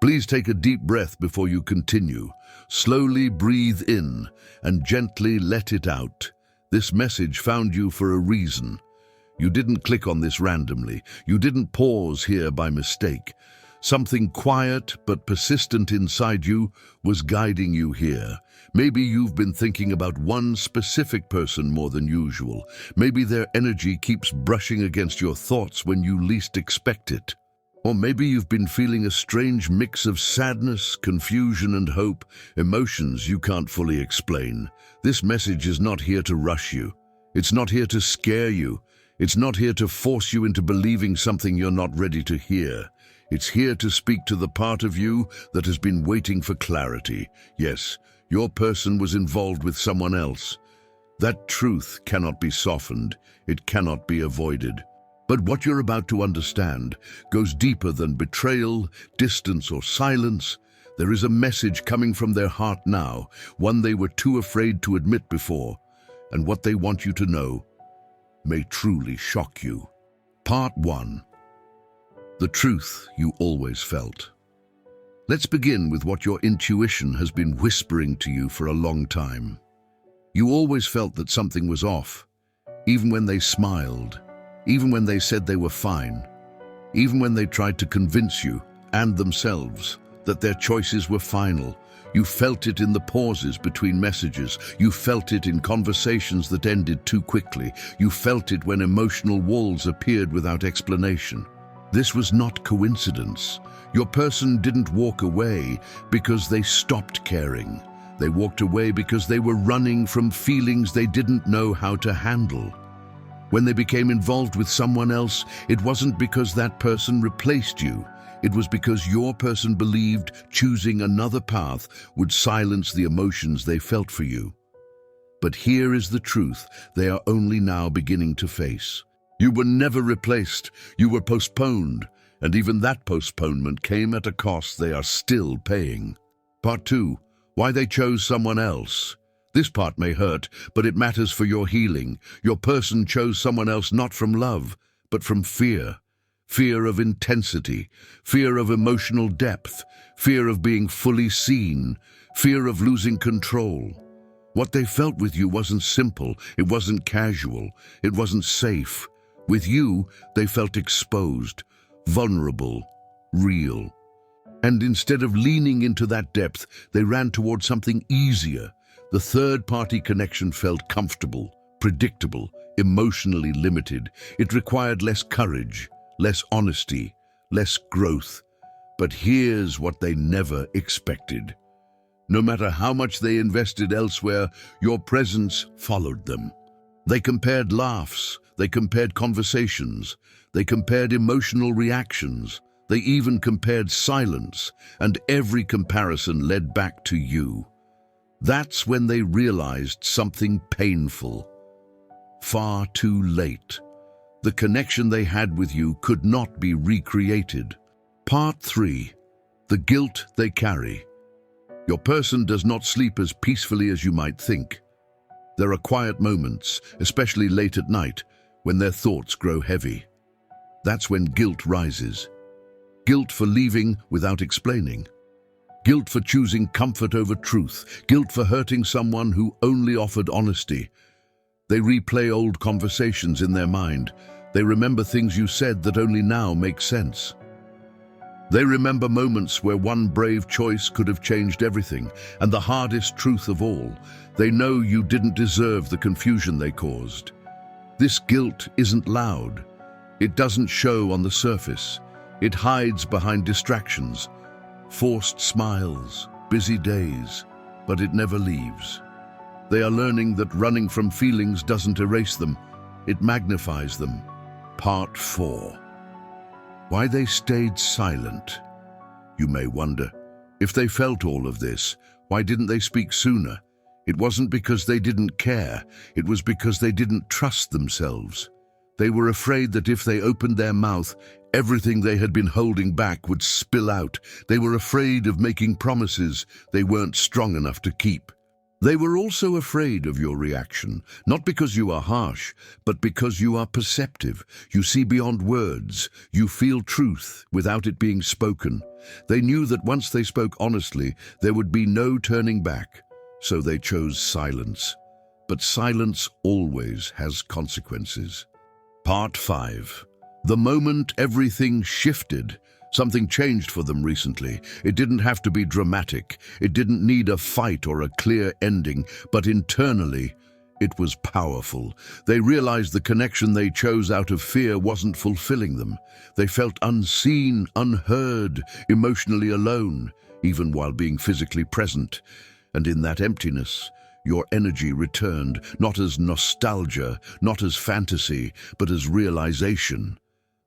Please take a deep breath before you continue. Slowly breathe in and gently let it out. This message found you for a reason. You didn't click on this randomly. You didn't pause here by mistake. Something quiet but persistent inside you was guiding you here. Maybe you've been thinking about one specific person more than usual. Maybe their energy keeps brushing against your thoughts when you least expect it. Or maybe you've been feeling a strange mix of sadness, confusion, and hope, emotions you can't fully explain. This message is not here to rush you. It's not here to scare you. It's not here to force you into believing something you're not ready to hear. It's here to speak to the part of you that has been waiting for clarity. Yes, your person was involved with someone else. That truth cannot be softened. It cannot be avoided. But what you're about to understand goes deeper than betrayal, distance, or silence. There is a message coming from their heart now, one they were too afraid to admit before. And what they want you to know may truly shock you. Part 1. The truth you always felt. Let's begin with what your intuition has been whispering to you for a long time. You always felt that something was off, even when they smiled, even when they said they were fine, even when they tried to convince you and themselves that their choices were final. You felt it in the pauses between messages. You felt it in conversations that ended too quickly. You felt it when emotional walls appeared without explanation. This was not coincidence. Your person didn't walk away because they stopped caring. They walked away because they were running from feelings they didn't know how to handle. When they became involved with someone else, it wasn't because that person replaced you. It was because your person believed choosing another path would silence the emotions they felt for you. But here is the truth they are only now beginning to face. You were never replaced. You were postponed. And even that postponement came at a cost they are still paying. Part 2. Why they chose someone else. This part may hurt, but it matters for your healing. Your person chose someone else not from love, but from fear. Fear of intensity, fear of emotional depth, fear of being fully seen, fear of losing control. What they felt with you wasn't simple, it wasn't casual, it wasn't safe. With you, they felt exposed, vulnerable, real. And instead of leaning into that depth, they ran towards something easier. The third-party connection felt comfortable, predictable, emotionally limited. It required less courage, less honesty, less growth. But here's what they never expected. No matter how much they invested elsewhere, your presence followed them. They compared laughs, they compared conversations, they compared emotional reactions, they even compared silence, and every comparison led back to you. That's when they realized something painful. Far too late. The connection they had with you could not be recreated. Part 3. The guilt they carry. Your person does not sleep as peacefully as you might think. There are quiet moments, especially late at night, when their thoughts grow heavy. That's when guilt rises. Guilt for leaving without explaining. Guilt for choosing comfort over truth. Guilt for hurting someone who only offered honesty. They replay old conversations in their mind. They remember things you said that only now make sense. They remember moments where one brave choice could have changed everything, and the hardest truth of all, they know you didn't deserve the confusion they caused. This guilt isn't loud. It doesn't show on the surface. It hides behind distractions, forced smiles, busy days, but it never leaves. They are learning that running from feelings doesn't erase them, it magnifies them. Part 4. Why they stayed silent. You may wonder, if they felt all of this, why didn't they speak sooner? It wasn't because they didn't care, it was because they didn't trust themselves. They were afraid that if they opened their mouth, everything they had been holding back would spill out. They were afraid of making promises they weren't strong enough to keep. They were also afraid of your reaction, not because you are harsh, but because you are perceptive. You see beyond words. You feel truth without it being spoken. They knew that once they spoke honestly, there would be no turning back. So they chose silence. But silence always has consequences. Part 5. The moment everything shifted. Something changed for them recently. It didn't have to be dramatic. It didn't need a fight or a clear ending, but internally, it was powerful. They realized the connection they chose out of fear wasn't fulfilling them. They felt unseen, unheard, emotionally alone, even while being physically present. And in that emptiness, your energy returned, not as nostalgia, not as fantasy, but as realization.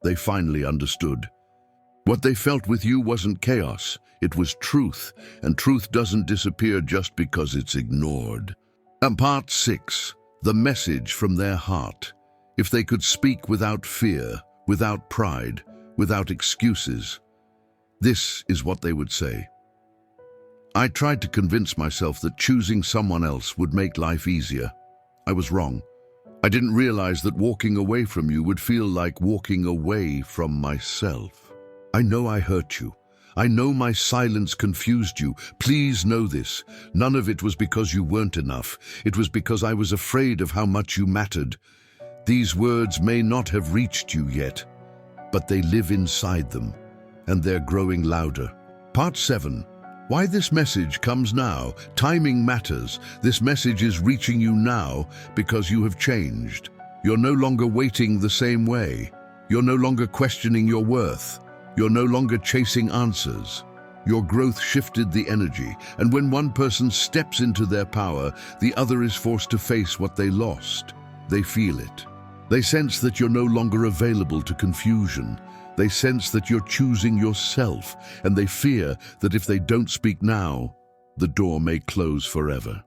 They finally understood. What they felt with you wasn't chaos, it was truth, and truth doesn't disappear just because it's ignored. And Part 6, the message from their heart. If they could speak without fear, without pride, without excuses, this is what they would say. I tried to convince myself that choosing someone else would make life easier. I was wrong. I didn't realize that walking away from you would feel like walking away from myself. I know I hurt you. I know my silence confused you. Please know this. None of it was because you weren't enough. It was because I was afraid of how much you mattered. These words may not have reached you yet, but they live inside them, and they're growing louder. Part 7. Why this message comes now. Timing matters. This message is reaching you now because you have changed. You're no longer waiting the same way. You're no longer questioning your worth. You're no longer chasing answers. Your growth shifted the energy, and when one person steps into their power, the other is forced to face what they lost. They feel it. They sense that you're no longer available to confusion. They sense that you're choosing yourself, and they fear that if they don't speak now, the door may close forever.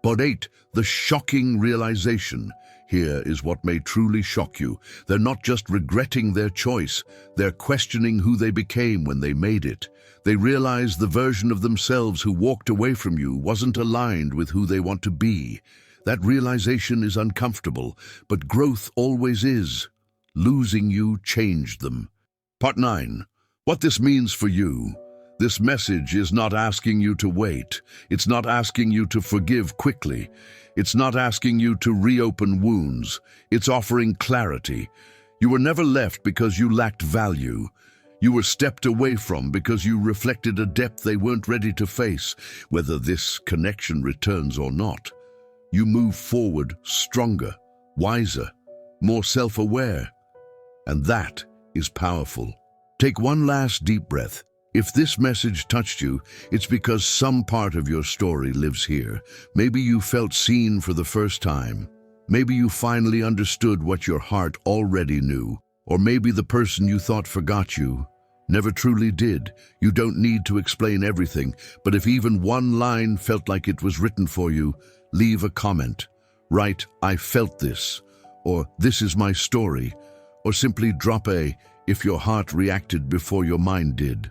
Part 8. The shocking realization. Here is what may truly shock you. They're not just regretting their choice, they're questioning who they became when they made it. They realize the version of themselves who walked away from you wasn't aligned with who they want to be. That realization is uncomfortable, but growth always is. Losing you changed them. Part 9. What this means for you. This message is not asking you to wait. It's not asking you to forgive quickly. It's not asking you to reopen wounds. It's offering clarity. You were never left because you lacked value. You were stepped away from because you reflected a depth they weren't ready to face, whether this connection returns or not. You move forward stronger, wiser, more self-aware. And that is powerful. Take one last deep breath. If this message touched you, it's because some part of your story lives here. Maybe you felt seen for the first time. Maybe you finally understood what your heart already knew. Or maybe the person you thought forgot you never truly did. You don't need to explain everything, but if even one line felt like it was written for you, leave a comment. Write, "I felt this," or "This is my story," or simply drop a "if your heart reacted before your mind did."